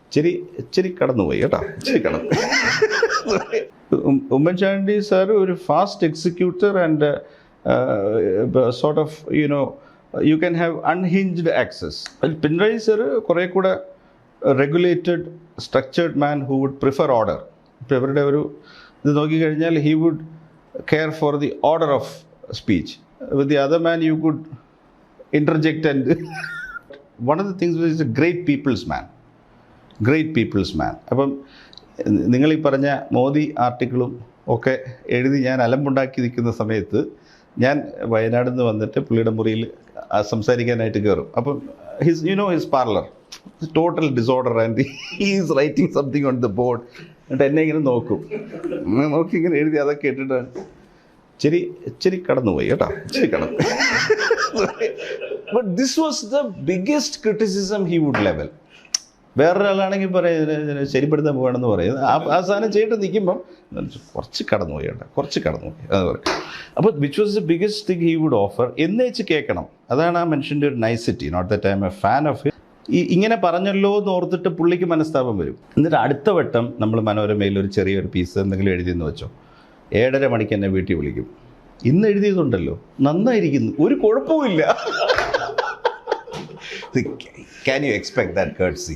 ഇച്ചിരി കടന്നുപോയി കേട്ടോ, ഇച്ചിരി കടന്നു. ഉമ്മൻചാണ്ടി സാർ ഒരു fast executor and sort of you can have unhinged access. Pinarayi sir കുറേ കൂടെ regulated structured man who would prefer order. ഇപ്പോൾ ഇവരുടെ ഒരു ഇത് നോക്കിക്കഴിഞ്ഞാൽ he would care for the order of speech. With the other man you could interject and one of the things is a great people's man. അപ്പം നിങ്ങൾ ഈ പറഞ്ഞ മോദി ആർട്ടിക്കിളും ഒക്കെ എഴുതി ഞാൻ അലമ്പുണ്ടാക്കി നിൽക്കുന്ന സമയത്ത് ഞാൻ വയനാട് നിന്ന് വന്നിട്ട് പുള്ളിയുടെ മുറിയിൽ സംസാരിക്കാനായിട്ട് കയറും. അപ്പം his parlour total disorder and he is writing something on the board. എന്നിട്ട് എന്നെ ഇങ്ങനെ നോക്കി ഇങ്ങനെ എഴുതി അതൊക്കെ ഇട്ടിട്ട് ഇച്ചിരി കടന്നുപോയി കേട്ടോ, ഇച്ചിരി കടന്നു. But this was the biggest criticism he would level. വേറൊരാളാണെങ്കിൽ പറയും ശരിപ്പെടുത്താൻ പോകണമെന്ന് പറയും. ആ സാധനം ചെയ്തിട്ട് നിൽക്കുമ്പം കുറച്ച് കടന്നുപോയി കേട്ടോ, കുറച്ച് കടന്നുപോയി അത് പറയും. അപ്പോൾ which was the biggest thing he would offer എന്ന് വെച്ച് കേൾക്കണം. അതാണ് ആ മനുഷ്യൻ്റെ ഒരു nicety. Not that I am a fan of ഇങ്ങനെ പറഞ്ഞല്ലോ എന്ന് ഓർത്തിട്ട് പുള്ളിക്ക് മനസ്താപം വരും. എന്നിട്ട് അടുത്ത വട്ടം നമ്മൾ മനോരമയിൽ ഒരു ചെറിയൊരു പീസ് എന്തെങ്കിലും എഴുതിയെന്ന് വെച്ചോ, 7:30 മണിക്ക് എന്നെ വീട്ടിൽ വിളിക്കും. ഇന്ന് എഴുതിയതുണ്ടല്ലോ നന്നായിരിക്കുന്നു, ഒരു കുഴപ്പമില്ല. Can you expect that courtesy?